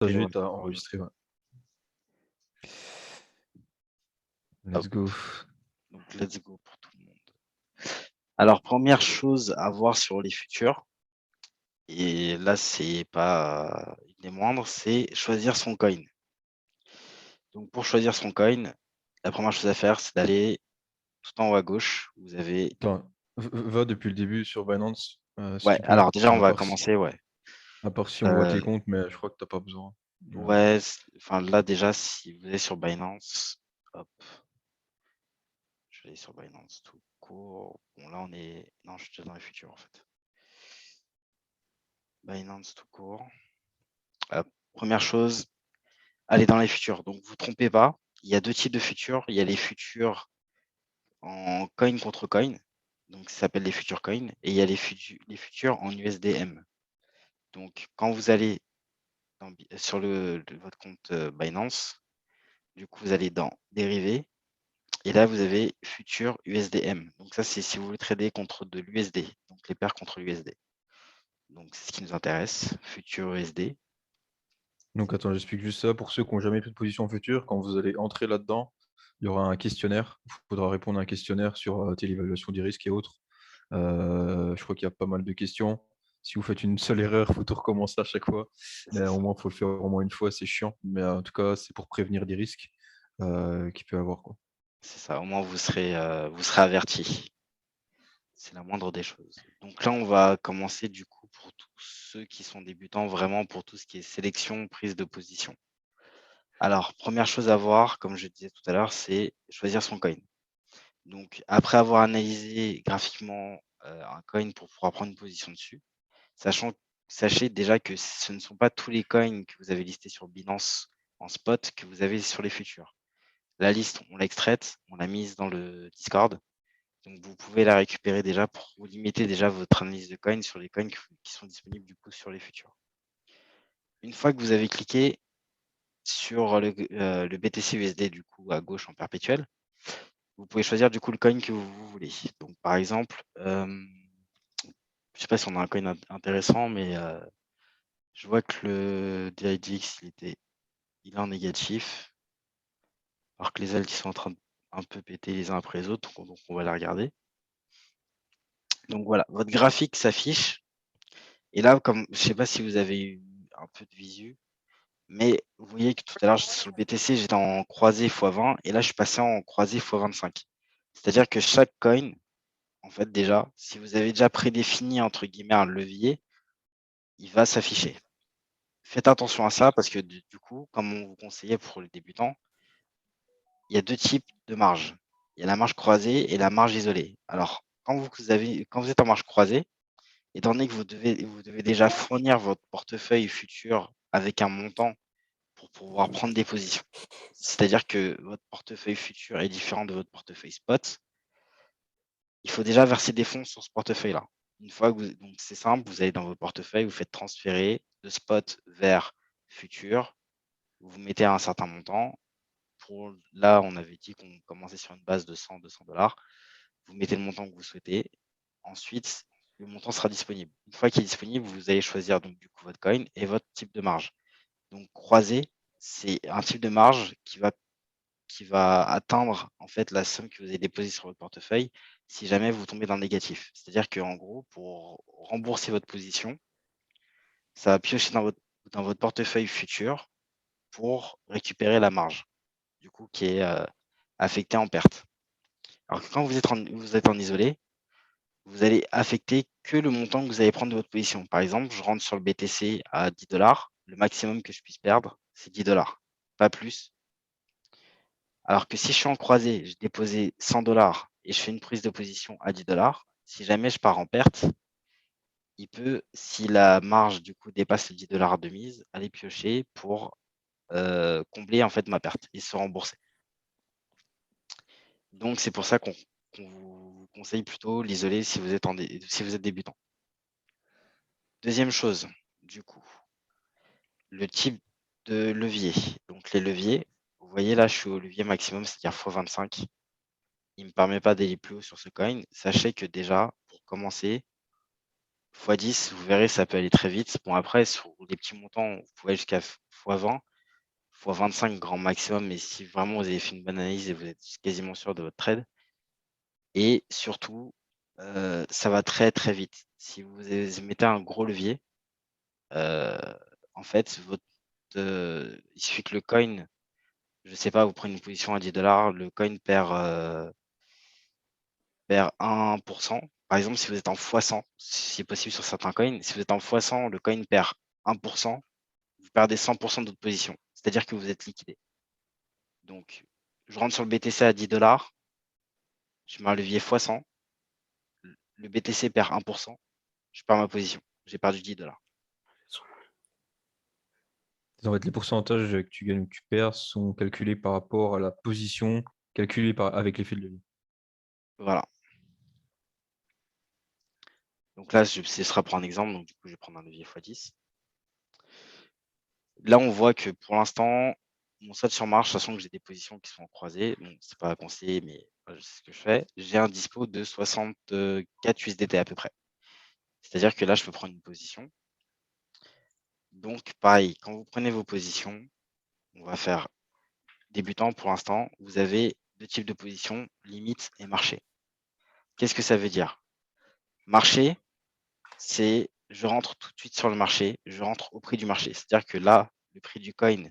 Ça Et y est, voilà. tu enregistré, ouais. Hop, Let's go. donc let's go pour tout le monde. Alors, première chose à voir sur les futurs, et là, c'est pas une des moindres, c'est choisir son coin. Donc, pour choisir son coin, la première chose à faire, c'est d'aller tout en haut à gauche. Vous avez. Attends, va depuis le début sur Binance, si Ouais, tu peux, alors déjà, on à va part si commencer, ouais. on voit Euh, tes comptes, mais je crois que tu pas besoin. ouais, enfin là, déjà, si vous êtes sur Binance, hop, je vais aller sur Binance tout court. Bon, là, on est. Non, je suis déjà dans les futurs, en fait. Binance tout court. Hop. Première chose, allez dans les futurs. Donc, vous trompez pas. Il y a deux types de futurs. Il y a les futurs en coin contre coin. Donc, ça s'appelle les futurs coins. Et il y a les futurs en USDM. Donc, quand vous allez sur votre compte Binance, du coup, vous allez dans dérivés. Et là, vous avez futur USDM. Donc, ça, c'est si vous voulez trader contre de l'USD. Donc, les paires contre l'USD. Donc, c'est ce qui nous intéresse. Futur USD. Donc attends, j'explique juste ça pour ceux qui ont jamais pris de position future. Quand vous allez entrer là-dedans, il y aura un questionnaire. Il faudra répondre à un questionnaire sur, l'évaluation des risques et autres. Je crois qu'il y a pas mal de questions. Si vous faites une seule erreur, faut tout recommencer à chaque fois. Mais C'est au ça. moins, faut le faire au moins une fois, c'est chiant. Mais en tout cas, c'est pour prévenir des risques, qu'il peut y avoir, quoi. C'est ça. Au moins, vous serez averti. C'est la moindre des choses. Donc là, on va commencer du coup pour tous ceux qui sont débutants, vraiment pour tout ce qui est sélection, prise de position. Alors, première chose à voir, comme je disais tout à l'heure, c'est choisir son coin. Donc, après avoir analysé graphiquement un coin pour pouvoir prendre une position dessus, sachez déjà que ce ne sont pas tous les coins que vous avez listés sur Binance en spot que vous avez sur les futurs. La liste, on l'a extraite, on l'a mise dans le Discord. Donc, vous pouvez la récupérer déjà pour vous limiter déjà votre analyse de coins sur les coins qui sont disponibles du coup sur les futurs. Une fois que vous avez cliqué sur le BTC USD du coup à gauche en perpétuel, vous pouvez choisir du coup le coin que vous voulez. Donc, par exemple, je ne sais pas si on a un coin intéressant, mais je vois que le DIDX, il est en négatif, alors que les alts, ils sont en train de un peu péter les uns après les autres, donc on va la regarder. Donc voilà, votre graphique s'affiche. Et là, comme je ne sais pas si vous avez eu un peu de visu, mais vous voyez que tout à l'heure, sur le BTC, j'étais en croisé x20 et là, je suis passé en croisé x25. C'est-à-dire que chaque coin, en fait, déjà, si vous avez déjà prédéfini, entre guillemets, un levier, il va s'afficher. Faites attention à ça parce que du coup, comme on vous conseillait pour les débutants, il y a deux types de marge. Il y a la marge croisée et la marge isolée. Alors, quand vous êtes en marge croisée, étant donné que vous devez déjà fournir votre portefeuille futur avec un montant pour pouvoir prendre des positions. C'est-à-dire que votre portefeuille futur est différent de votre portefeuille spot. Il faut déjà verser des fonds sur ce portefeuille-là. Une fois que donc c'est simple, vous allez dans votre portefeuille, vous faites transférer de spot vers futur, vous mettez un certain montant. Là, on avait dit qu'on commençait sur une base de 100-200 $. Vous mettez le montant que vous souhaitez. Ensuite, le montant sera disponible. Une fois qu'il est disponible, vous allez choisir donc du coup votre coin et votre type de marge. Donc croisé, c'est un type de marge qui va atteindre en fait la somme que vous avez déposée sur votre portefeuille si jamais vous tombez dans le négatif. C'est-à-dire qu'en gros, pour rembourser votre position, ça va piocher dans votre portefeuille futur pour récupérer la marge, du coup, qui est affectée en perte. Alors que quand vous êtes en isolé, vous allez affecter que le montant que vous allez prendre de votre position. Par exemple, je rentre sur le BTC à 10 $, le maximum que je puisse perdre, c'est 10 $, pas plus. Alors que si je suis en croisé, j'ai déposé 100 $ et je fais une prise de position à 10 $, si jamais je pars en perte, il peut, si la marge du coup dépasse les 10 $ de mise, aller piocher pour combler en fait ma perte et se rembourser. Donc c'est pour ça qu'on vous conseille plutôt l'isoler si vous êtes débutant. Deuxième chose, du coup, le type de levier. Donc les leviers, vous voyez là, je suis au levier maximum, c'est-à-dire x25. Il ne me permet pas d'aller plus haut sur ce coin. Sachez que déjà, pour commencer, x10, vous verrez, ça peut aller très vite. Bon, après, sur les petits montants, vous pouvez aller jusqu'à x20, x25 grand maximum, mais si vraiment vous avez fait une bonne analyse et vous êtes quasiment sûr de votre trade. Et surtout, ça va très, très vite. Si vous mettez un gros levier, en fait, il suffit que le coin, je sais pas, vous prenez une position à 10 $, le coin perd 1%. Par exemple, si vous êtes en x100, si possible sur certains coins, si vous êtes en x100, le coin perd 1%, vous perdez 100% de votre position. C'est-à-dire que vous êtes liquidé. Donc, je rentre sur le BTC à 10 $, je mets un levier x100, le BTC perd 1%, je perds ma position. J'ai perdu 10 $. En fait, les pourcentages que tu gagnes ou que tu perds sont calculés par rapport à la position calculée avec l'effet de levier. Voilà. Donc là, ce sera pour un exemple. Donc, du coup, je vais prendre un levier x10. Là, on voit que pour l'instant, mon stade sur marche, sachant que j'ai des positions qui sont croisées, bon, c'est pas conseillé, mais c'est ce que je fais. J'ai un dispo de 64 USDT à peu près. C'est-à-dire que là, je peux prendre une position. Donc, pareil, quand vous prenez vos positions, on va faire débutant pour l'instant. Vous avez deux types de positions, limite et marché. Qu'est-ce que ça veut dire? Marché, c'est je rentre tout de suite sur le marché, je rentre au prix du marché. C'est-à-dire que là, le prix du coin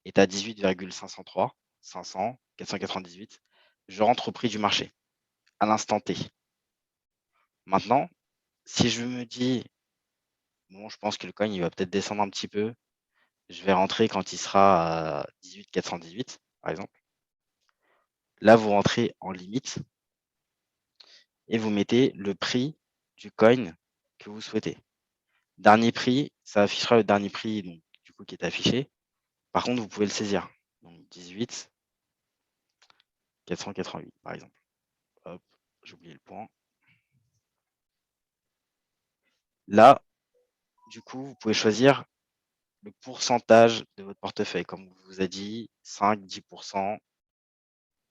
est à 18,503, 500, 498. Je rentre au prix du marché, à l'instant T. Maintenant, si je me dis, bon, je pense que le coin, il va peut-être descendre un petit peu, je vais rentrer quand il sera à 18,418, par exemple. Là, vous rentrez en limite et vous mettez le prix du coin que vous souhaitez. Dernier prix, ça affichera le dernier prix donc, du coup, qui est affiché. Par contre, vous pouvez le saisir. Donc 18, 488, par exemple. Hop, j'ai oublié le point. Là, du coup, vous pouvez choisir le pourcentage de votre portefeuille. Comme on vous a dit, 5, 10%,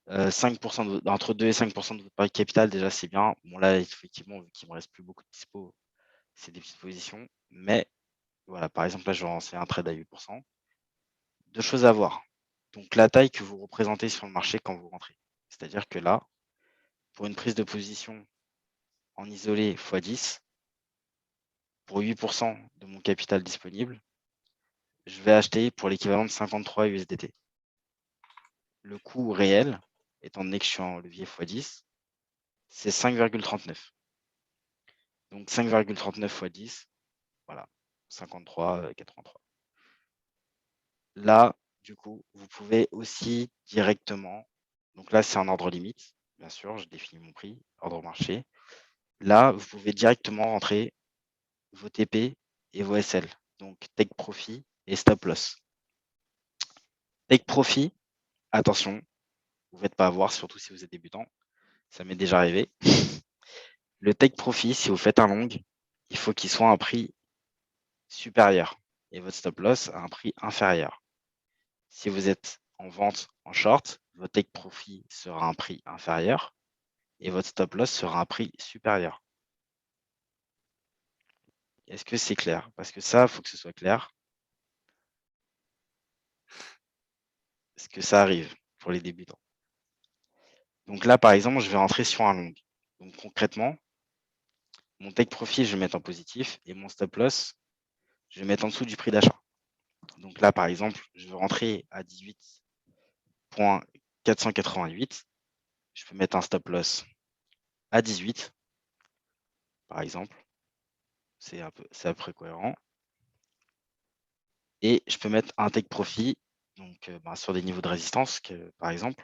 5% entre 2 et 5% de votre pari capital, déjà, c'est bien. Bon, là, effectivement, vu qu'il ne me reste plus beaucoup de dispo, c'est des petites positions. Mais voilà, par exemple, là, je vais lancer un trade à 8%. Deux choses à voir. Donc, la taille que vous représentez sur le marché quand vous rentrez. C'est-à-dire que là, pour une prise de position en isolé x10, pour 8% de mon capital disponible, je vais acheter pour l'équivalent de 53 USDT. Le coût réel, étant donné que je suis en levier x10, c'est 5,39. Donc 5,39 x 10, voilà, 53,83. Là, du coup, vous pouvez aussi directement, donc là c'est un ordre limite, bien sûr, je définis mon prix, ordre marché. Là, vous pouvez directement rentrer vos TP et vos SL, donc take profit et stop loss. Take profit, attention, vous ne faites pas avoir, surtout si vous êtes débutant, ça m'est déjà arrivé. Le take profit, si vous faites un long, il faut qu'il soit à un prix supérieur et votre stop loss à un prix inférieur. Si vous êtes en vente en short, votre take profit sera un prix inférieur et votre stop loss sera un prix supérieur. Est-ce que c'est clair? Parce que ça, il faut que ce soit clair. Parce que ça arrive pour les débutants. Donc là, par exemple, je vais rentrer sur un long. Donc concrètement, mon take profit, je vais mettre en positif et mon stop loss, je vais mettre en dessous du prix d'achat. Donc là, par exemple, je vais rentrer à 18,488. Je peux mettre un stop loss à 18, par exemple. C'est à peu près cohérent. Et je peux mettre un take profit donc, sur des niveaux de résistance, par exemple,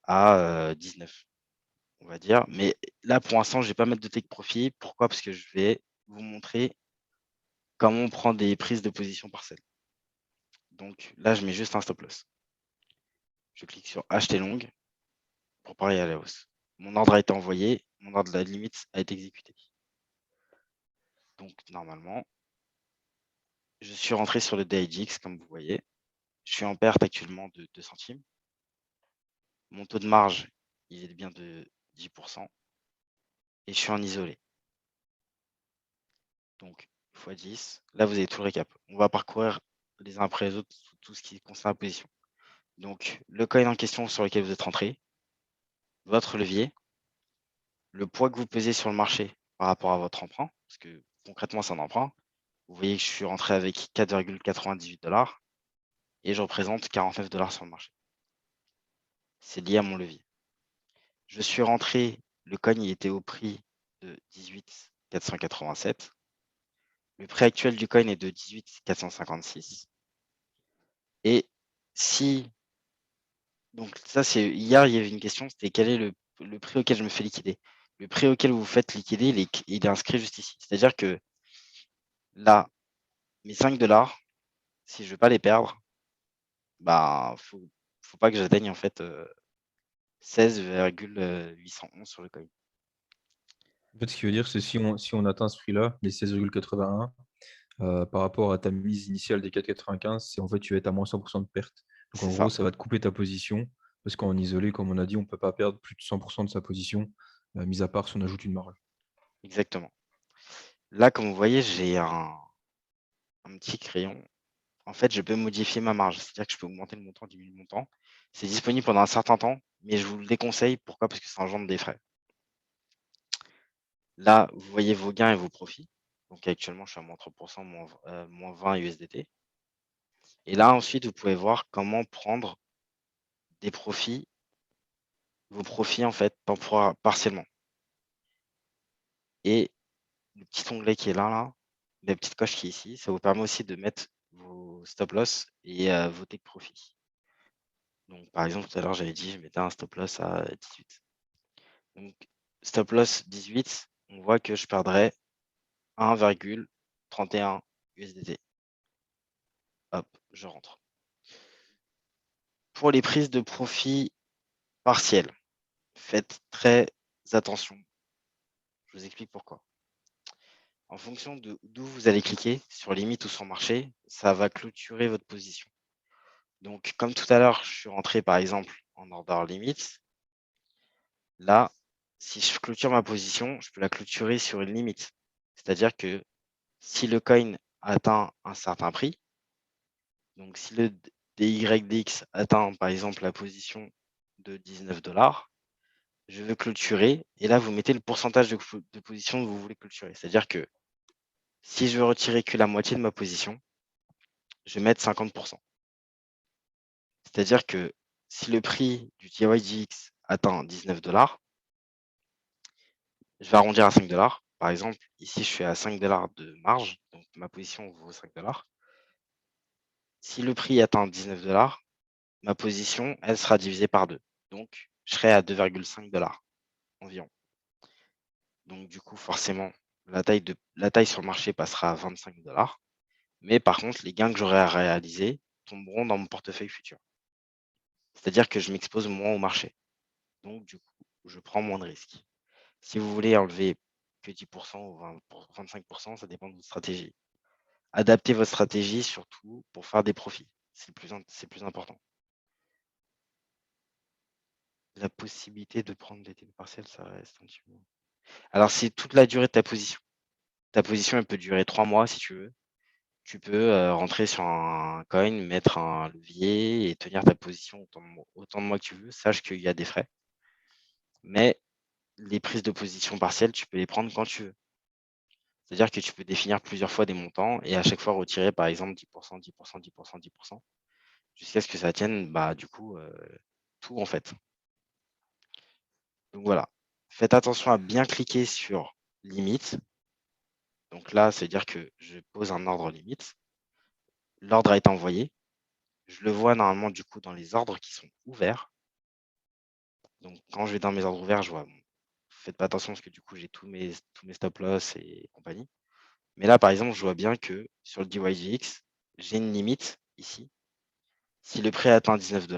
à 19, on va dire. Mais là, pour l'instant, je ne vais pas mettre de take profit. Pourquoi? Parce que je vais vous montrer comment on prend des prises de position parcelles. Donc là, je mets juste un stop loss. Je clique sur acheter long pour parier à la hausse. Mon ordre a été envoyé, mon ordre de la limite a été exécuté. Donc normalement, je suis rentré sur le DIGX, comme vous voyez. Je suis en perte actuellement de 2 centimes. Mon taux de marge, il est bien de 10%. Et je suis en isolé. Donc, fois 10. Là, vous avez tout le récap. On va parcourir les uns après les autres tout ce qui concerne la position. Donc, le coin en question sur lequel vous êtes rentré, votre levier, le poids que vous pesez sur le marché par rapport à votre emprunt, parce que concrètement, c'est un emprunt. Vous voyez que je suis rentré avec 4,98 $ et je représente 49 $ sur le marché. C'est lié à mon levier. Je suis rentré, le coin il était au prix de 18 487. Le prix actuel du coin est de 18 456. Et si, donc ça c'est, hier il y avait une question, c'était quel est le prix auquel je me fais liquider. Le prix auquel vous vous faites liquider, il est inscrit juste ici. C'est-à-dire que là, mes 5 $, si je veux pas les perdre, bah faut pas que j'atteigne en fait 16,811 sur le coin. En fait, ce qui veut dire, c'est si on atteint ce prix-là, les 16,81, par rapport à ta mise initiale des 4,95, c'est en fait, tu vas être à moins 100 de perte. Donc en C'est gros, ça, ça va te couper ta position parce qu'en isolé, comme on a dit, on peut pas perdre plus de 100 de sa position, mis à part si on ajoute une marge. exactement. Là, comme vous voyez, j'ai un petit crayon. En fait, je peux modifier ma marge, c'est-à-dire que je peux augmenter le montant, diminuer le montant. C'est disponible pendant un certain temps, mais je vous le déconseille. Pourquoi? Parce que ça engendre des frais. Là, vous voyez vos gains et vos profits. Donc actuellement, je suis à moins 3%, moins 20 USDT. Et là, ensuite, vous pouvez voir comment prendre des profits, vos profits en fait, partiellement. Et le petit onglet qui est là, la petite coche qui est ici, ça vous permet aussi de mettre vos stop loss et vos take profit. Donc, par exemple, tout à l'heure, j'avais dit, je mettais un stop loss à 18. Donc, stop loss 18, on voit que je perdrais 1,31 USDT. Hop, je rentre. Pour les prises de profit partielles, faites très attention. Je vous explique pourquoi. En fonction d'où vous allez cliquer, sur limite ou sur marché, ça va clôturer votre position. Donc, comme tout à l'heure, je suis rentré par exemple en order limite. Là, si je clôture ma position, je peux la clôturer sur une limite. C'est-à-dire que si le coin atteint un certain prix, donc si le DYDX atteint par exemple la position de 19 $, je veux clôturer et là vous mettez le pourcentage de position que vous voulez clôturer. C'est-à-dire que si je veux retirer que la moitié de ma position, je vais mettre 50%. C'est-à-dire que si le prix du DYDX atteint 19 $, je vais arrondir à 5 $. Par exemple, ici, je suis à 5 $ de marge, donc ma position vaut 5 $. Si le prix atteint 19 $, ma position, elle sera divisée par 2. Donc, je serai à 2,5 $ environ. Donc, du coup, forcément, la taille sur le marché passera à 25 $. Mais par contre, les gains que j'aurai à réaliser tomberont dans mon portefeuille futur. C'est-à-dire que je m'expose moins au marché. Donc, du coup, je prends moins de risques. Si vous voulez enlever que 10% ou 25%, ça dépend de votre stratégie. Adaptez votre stratégie surtout pour faire des profits. C'est le plus important. La possibilité de prendre des TP partiels, ça reste un petit peu. Alors, c'est toute la durée de ta position. Ta position, elle peut durer 3 mois si tu veux. Tu peux rentrer sur un coin, mettre un levier et tenir ta position autant de mois que tu veux. Sache qu'il y a des frais. Mais les prises de position partielles, tu peux les prendre quand tu veux. C'est-à-dire que tu peux définir plusieurs fois des montants et à chaque fois retirer par exemple 10%, 10%, 10%, 10%, jusqu'à ce que ça tienne du coup tout en fait. Donc voilà, faites attention à bien cliquer sur limite. Donc là, c'est-à-dire que je pose un ordre limite. L'ordre a été envoyé. Je le vois normalement du coup dans les ordres qui sont ouverts. Donc quand je vais dans mes ordres ouverts, je vois, faites pas attention parce que du coup j'ai tous mes stop loss et compagnie. Mais là par exemple, je vois bien que sur le DYGX, j'ai une limite ici. Si le prix atteint 19 $,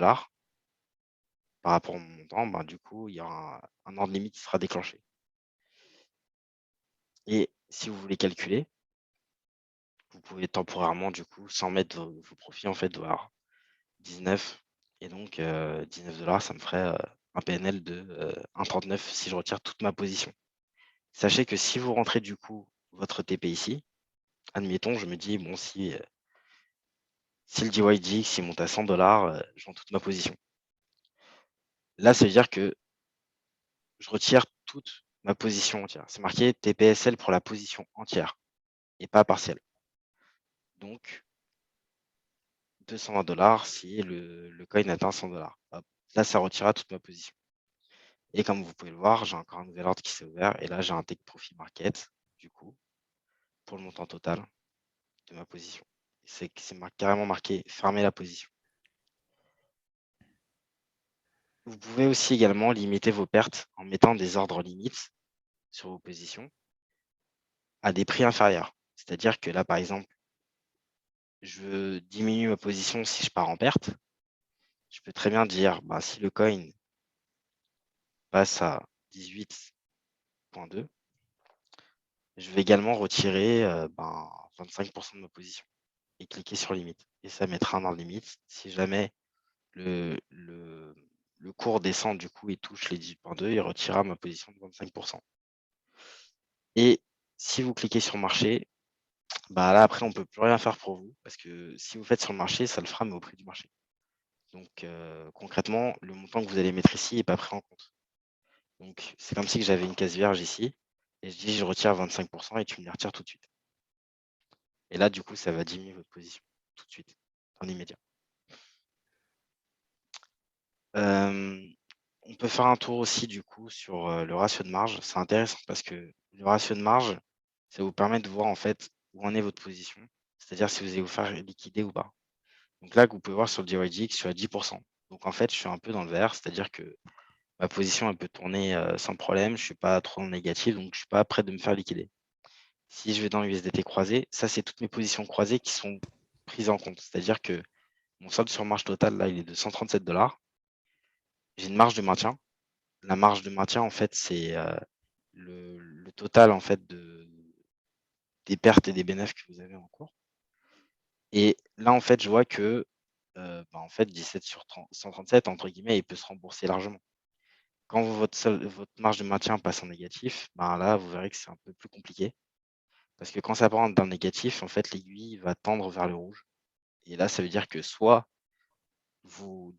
par rapport au montant, du coup, il y aura un ordre limite qui sera déclenché. Et si vous voulez calculer, vous pouvez temporairement, du coup, sans mettre vos profits, en fait, voir 19. Et donc, 19 $, ça me ferait un PNL de 1,39 si je retire toute ma position. Sachez que si vous rentrez, du coup, votre TP ici, admettons, je me dis, bon, si le DYDX il monte à 100 $, je vends toute ma position. Là, ça veut dire que je retire toute ma position entière. C'est marqué TPSL pour la position entière et pas partielle. Donc, 220 $ si le coin atteint 100 $. Hop. Là, ça retirera toute ma position. Et comme vous pouvez le voir, j'ai encore un nouvel ordre qui s'est ouvert. Et là, j'ai un take profit market, du coup, pour le montant total de ma position. C'est carrément marqué fermer la position. Vous pouvez aussi également limiter vos pertes en mettant des ordres limites sur vos positions à des prix inférieurs. C'est-à-dire que là, par exemple, je diminue ma position si je pars en perte. Je peux très bien dire, bah, si le coin passe à 18,2, je vais également retirer 25% de ma position et cliquer sur limite. Et ça mettra un ordre limite. Si jamais le cours descend du coup et touche les 18,2, il retirera ma position de 25%. Et si vous cliquez sur marché, bah là après on ne peut plus rien faire pour vous parce que si vous faites sur le marché, ça le fera mais au prix du marché. Donc concrètement, le montant que vous allez mettre ici n'est pas pris en compte. Donc c'est comme si j'avais une case vierge ici et je dis je retire 25% et tu me les retires tout de suite. Et là du coup ça va diminuer votre position tout de suite, en immédiat. On peut faire un tour aussi du coup sur le ratio de marge. C'est intéressant parce que le ratio de marge, ça vous permet de voir en fait où en est votre position, c'est-à-dire si vous allez vous faire liquider ou pas. Donc là, que vous pouvez voir sur le DYDX, je suis à 10%. Donc en fait, je suis un peu dans le vert, c'est-à-dire que ma position elle peut tourner sans problème, je ne suis pas trop négatif, donc je ne suis pas prêt de me faire liquider. Si je vais dans l'USDT croisé, ça c'est toutes mes positions croisées qui sont prises en compte. C'est-à-dire que mon solde sur marge totale, là, il est de 137 $. J'ai une marge de maintien. La marge de maintien, en fait, c'est le total en fait, des pertes et des bénéfices que vous avez en cours. Et là, en fait, je vois que en fait, 17 sur 137, entre guillemets, il peut se rembourser largement. Quand votre marge de maintien passe en négatif, là, vous verrez que c'est un peu plus compliqué. Parce que quand ça part dans le négatif, en fait, l'aiguille va tendre vers le rouge. Et là, ça veut dire que soit vous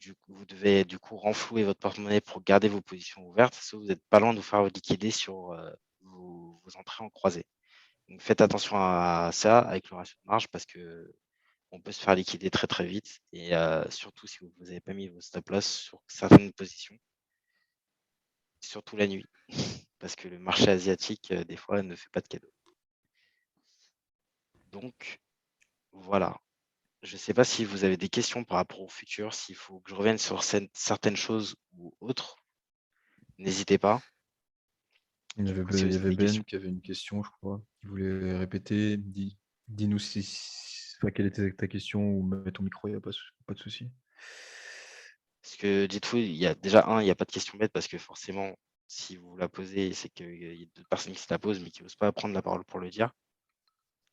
devez du coup renflouer votre porte-monnaie pour garder vos positions ouvertes, soit vous n'êtes pas loin de vous faire liquider sur vos entrées en croisée. Donc faites attention à ça avec le ratio de marge parce que on peut se faire liquider très très vite et surtout si vous n'avez pas mis vos stop loss sur certaines positions, surtout la nuit, parce que le marché asiatique, des fois, ne fait pas de cadeaux. Donc voilà. Je ne sais pas si vous avez des questions par rapport au futur, s'il faut que je revienne sur certaines choses ou autres, n'hésitez pas. Il y Du avait, coup, si Il y vous avez avait des questions. Ben qui avait une question, je crois. Il voulait répéter. Dis-nous quelle était ta question ou mets ton micro, il n'y a pas de souci. Parce que dites-vous, il y a déjà il n'y a pas de question bête parce que forcément, si vous la posez, c'est qu'il y a d'autres personnes qui se la posent mais qui n'osent pas prendre la parole pour le dire.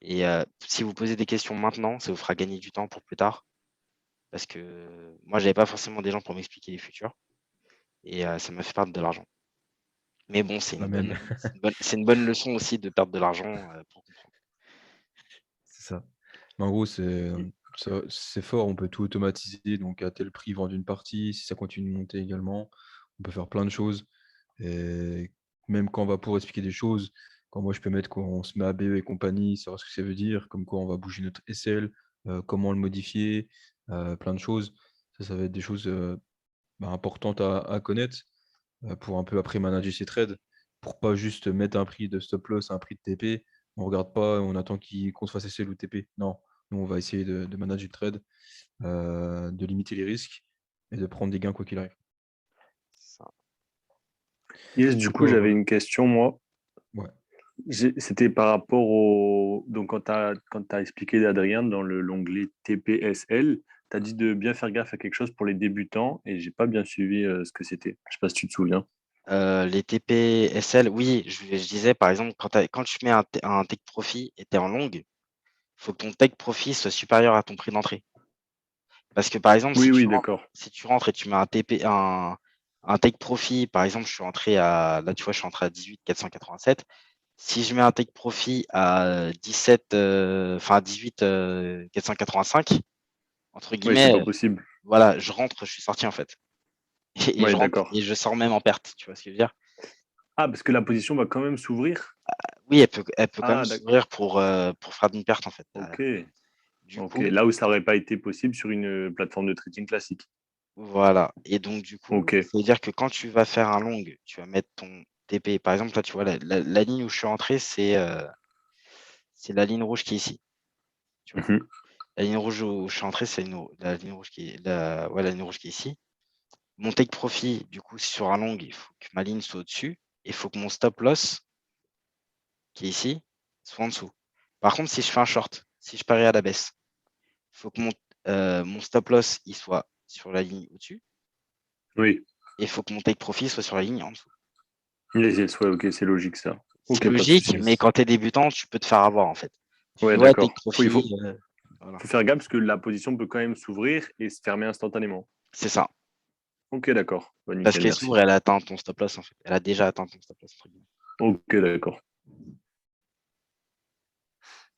Et si vous posez des questions maintenant, ça vous fera gagner du temps pour plus tard. Parce que moi, j'avais pas forcément des gens pour m'expliquer les futurs. Et ça m'a fait perdre de l'argent. Mais bon, Amen. c'est une bonne leçon aussi de perdre de l'argent pour comprendre. C'est ça. Mais en gros, c'est fort, on peut tout automatiser, donc à tel prix vendre une partie, si ça continue de monter également, on peut faire plein de choses. Et même quand on va pour expliquer des choses, quand moi je peux mettre qu'on se met à BE et compagnie, savoir ce que ça veut dire, comme quoi on va bouger notre SL, comment le modifier, plein de choses. Ça va être des choses importantes à connaître pour un peu après manager ses trades, pour pas juste mettre un prix de stop loss, un prix de TP. On regarde pas, on attend qu'on se fasse SL ou TP. Non, nous on va essayer de manager le trade, de limiter les risques et de prendre des gains quoi qu'il arrive. Ça. Yes, du Et coup, toi, j'avais une question, moi. ouais. C'était par rapport au... Donc, quand tu as expliqué, Adrien, dans l'onglet TPSL, tu as dit de bien faire gaffe à quelque chose pour les débutants et j'ai pas bien suivi ce que c'était. Je sais pas si tu te souviens. Les TPSL, oui, je disais par exemple, quand tu mets un take profit et tu es en longue, il faut que ton take profit soit supérieur à ton prix d'entrée. Parce que par exemple, Oui, oui, d'accord. si tu rentres et tu mets un take profit, par exemple, je suis entré à, là tu vois, je suis entré à 18 487, Si je mets un take profit à 17, enfin 18 485, entre Oui, c'est guillemets, pas possible. voilà, je rentre, je suis sorti en fait. Et je Oui, rentre d'accord. et je sors même en perte, tu vois ce que je veux dire? Ah, parce que la position va quand même s'ouvrir? Oui, elle peut quand même Ah, s'ouvrir pour faire une perte en fait. ok. Du Ok. coup, Là où ça aurait pas été possible sur une plateforme de trading classique. voilà. Et donc du coup, Ok. ça veut dire que quand tu vas faire un long, tu vas mettre ton TP. Par exemple, là, tu vois, la ligne où je suis entré, c'est la ligne rouge qui est ici. Tu vois. Mhm. La ligne rouge où je suis entré, c'est la ligne rouge ouais, la ligne rouge qui est ici. Mon take profit, du coup, sur un long, il faut que ma ligne soit au-dessus. Il faut que mon stop loss, qui est ici, soit en dessous. Par contre, si je fais un short, si je parie à la baisse, il faut que mon stop loss il soit sur la ligne au-dessus Oui. et il faut que mon take profit soit sur la ligne en dessous. Les yes, ouais, ok, c'est logique ça. C'est Ok, pas de logique, souci. mais quand tu es débutant, tu peux te faire avoir en fait. Tu dis Ouais, ouais, take d'accord. profit, voilà. Faut faire gaffe parce que la position peut quand même s'ouvrir et se fermer instantanément. C'est ça. Ok, d'accord. Bah, Parce nickel, qu'elle merci. s'ouvre, elle atteint ton stop loss en fait. Elle a déjà atteint ton stop loss. Entre guillemets. Ok, d'accord.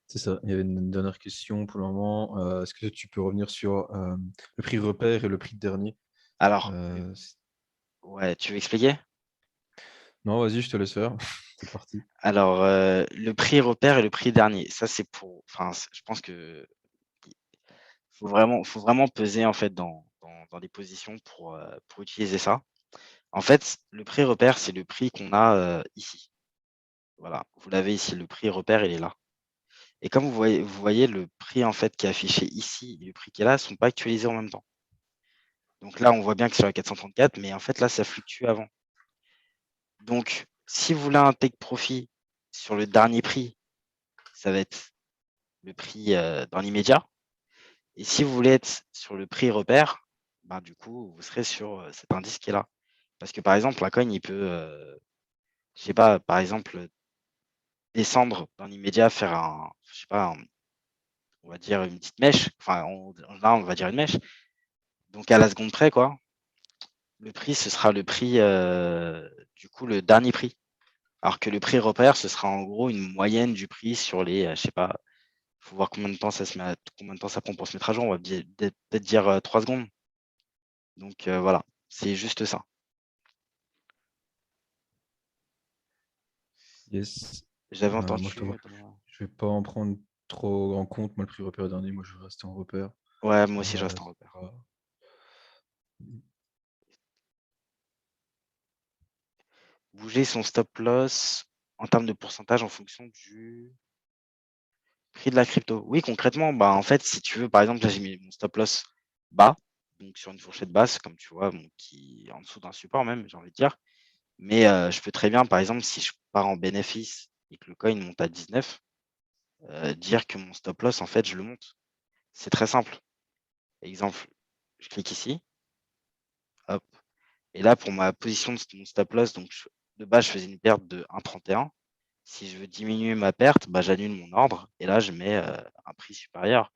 C'est ça. Il y avait une dernière question pour le moment. Est-ce que tu peux revenir sur le prix repère et le prix de dernier? Alors, Euh, ouais, tu veux expliquer? Non, vas-y, je te laisse faire. C'est parti. Alors, le prix repère et le prix dernier, ça c'est pour. Enfin, je pense que faut vraiment peser en fait dans les positions pour utiliser ça. En fait, le prix repère, c'est le prix qu'on a ici. Voilà, vous l'avez ici, le prix repère, il est là. Et comme vous voyez le prix en fait qui est affiché ici et le prix qui est là ne sont pas actualisés en même temps. Donc là, on voit bien que c'est à 434, mais en fait là, ça fluctue avant. Donc, si vous voulez un take profit sur le dernier prix, ça va être le prix dans l'immédiat. Et si vous voulez être sur le prix repère, ben, du coup, vous serez sur cet indice qui est là. Parce que par exemple, la coin, il peut, je sais pas, par exemple, descendre dans l'immédiat, faire je sais pas, on va dire une petite mèche. Enfin, là, on va dire une mèche. Donc à la seconde près, quoi, le prix, ce sera le prix, du coup, le dernier prix. Alors que le prix repère, ce sera en gros une moyenne du prix sur les, je sais pas, il faut voir combien de temps combien de temps ça prend pour se mettre à jour. On va peut-être dire 3 secondes. Donc voilà, c'est juste ça. Yes. J'avais Moi, entendu. je vais pas en prendre trop en compte. Moi, le prix repère dernier, moi, je vais rester en repère. Ouais, moi aussi, je reste en C'est repère. pas- Bouger son stop loss en termes de pourcentage en fonction du prix de la crypto. Oui, concrètement, bah, en fait, si tu veux, par exemple, là, j'ai mis mon stop loss bas, donc sur une fourchette basse, comme tu vois, bon, qui est en dessous d'un support même, j'ai envie de dire. Mais je peux très bien, par exemple, si je pars en bénéfice et que le coin monte à 19, dire que mon stop loss, en fait, je le monte. C'est très simple. Exemple, je clique ici, hop. Et là, pour ma position de mon stop loss, donc de base, je faisais une perte de 1,31. Si je veux diminuer ma perte, bah, j'annule mon ordre et là, je mets un prix supérieur,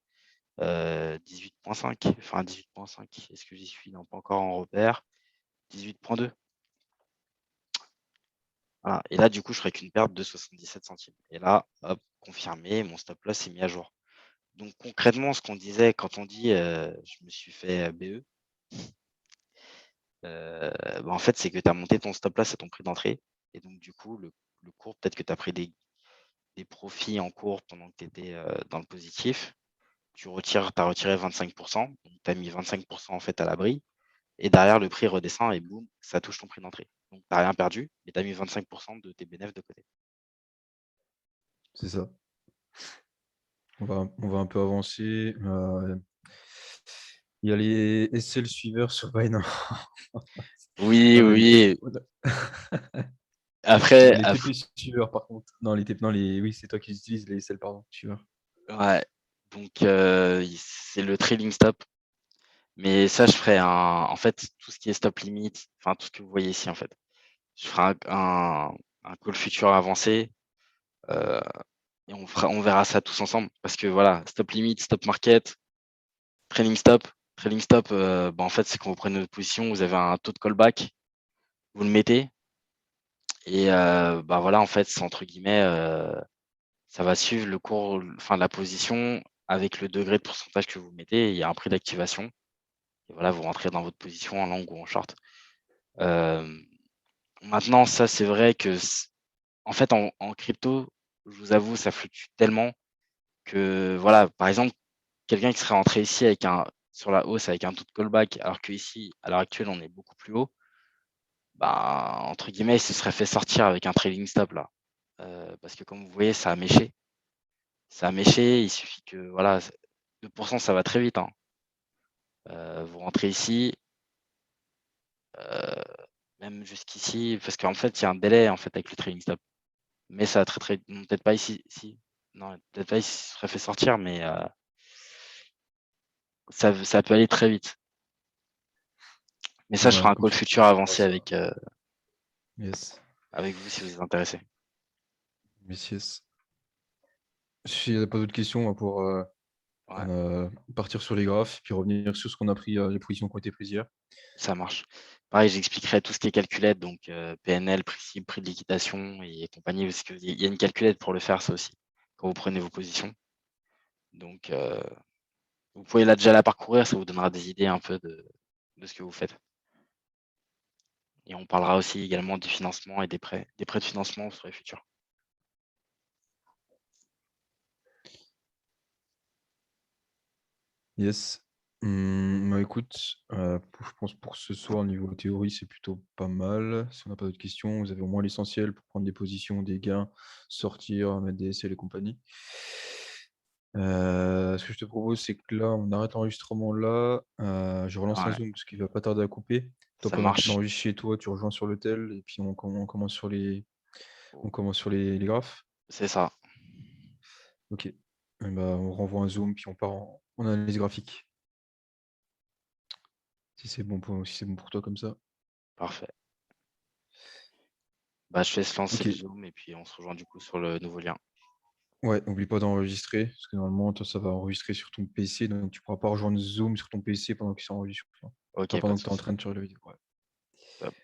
18,5. Enfin, 18,5. Est-ce que j'y suis? Non, pas encore en repère. 18,2. Voilà. Et là, du coup, je ferai qu'une perte de 77 centimes. Et là, hop, confirmé, mon stop loss est mis à jour. Donc concrètement, ce qu'on disait quand on dit je me suis fait BE, bah, en fait, c'est que tu as monté ton stop loss à ton prix d'entrée. Et donc, du coup, le cours, peut-être que tu as pris des profits en cours pendant que tu étais dans le positif. Tu as retiré 25%, donc tu as mis 25% en fait à l'abri. Et derrière, le prix redescend et boum, ça touche ton prix d'entrée. Donc, tu n'as rien perdu, mais tu as mis 25% de tes bénéfices de côté. C'est ça. On va un peu avancer. Il y a les SL suiveurs sur Binance. Oui, Non, mais oui. Après, les TP suiveurs, par contre. Non, oui, c'est toi qui utilises les SL, pardon, suiveurs. ouais. Donc, c'est le trailing stop. Mais ça, je ferai en fait, tout ce qui est stop limit, enfin, tout ce que vous voyez ici, en fait. Je ferai un call futur avancé euh, et on verra ça tous ensemble. Parce que voilà, stop limit, stop market, trailing stop. Trailing stop, bah, en fait, c'est quand vous prenez votre position, vous avez un taux de callback, vous le mettez Et bah voilà, en fait, c'est entre guillemets, ça va suivre le cours, enfin la position avec le degré de pourcentage que vous mettez. Il y a un prix d'activation. Et voilà, vous rentrez dans votre position en long ou en short. Maintenant, ça, c'est vrai que en fait, en crypto, je vous avoue, ça fluctue tellement que voilà, par exemple, quelqu'un qui serait rentré ici avec sur la hausse avec un taux de callback, alors qu'ici, à l'heure actuelle, on est beaucoup plus haut, bah, entre guillemets, il se serait fait sortir avec un trailing stop là. Parce que comme vous voyez, ça a méché. Ça a méché, il suffit que voilà, 2 ça va très vite, hein. Vous rentrez ici, heu, même jusqu'ici, parce qu'en fait, il y a un délai en fait avec le trailing stop. Mais ça a très non, peut-être pas ici, si, non, peut-être pas, il se serait fait sortir, mais ça peut aller très vite. Mais ça, je ferai Ouais, un comme call tu dis, futur ça avancé commence à. Yes. avec vous si vous êtes intéressé. Yes, yes. S'il n'y a pas d'autres questions, on va pouvoir Ouais, partir sur les graphes, puis revenir sur ce qu'on a pris, les positions qui ont été prises hier. ça marche. Pareil, j'expliquerai tout ce qui est calculette, donc PNL, prix cible, prix de liquidation et compagnie, parce qu'il y a une calculette pour le faire, ça aussi, quand vous prenez vos positions. Donc vous pouvez déjà la parcourir, ça vous donnera des idées un peu de ce que vous faites. Et on parlera aussi également du financement et des prêts de financement sur les futurs. Yes. Bah, écoute, je pense pour ce soir, niveau théorie, c'est plutôt pas mal. Si on n'a pas d'autres questions, vous avez au moins l'essentiel pour prendre des positions, des gains, sortir, mettre des SL et compagnie. Ce que je te propose, c'est que là, on arrête l'enregistrement là, je relance un Ouais, Zoom parce qu'il va pas tarder à couper. Toi, ça pendant que tu marche. l'enregistres chez toi, tu rejoins sur l'hôtel et puis on commence sur les graphes. C'est ça. OK. Bah, on renvoie un Zoom puis on part en analyse graphique. Si c'est bon pour toi comme ça. Parfait. Bah, je laisse lancer le OK. Zoom et puis on se rejoint du coup sur le nouveau lien. Ouais, n'oublie pas d'enregistrer, parce que normalement, toi, ça va enregistrer sur ton PC, donc tu pourras pas rejoindre Zoom sur ton PC pendant qu'il s'enregistre, quoi. Enfin, OK, pas pendant de que tu es en souci. train de faire la vidéo, ouais. Top.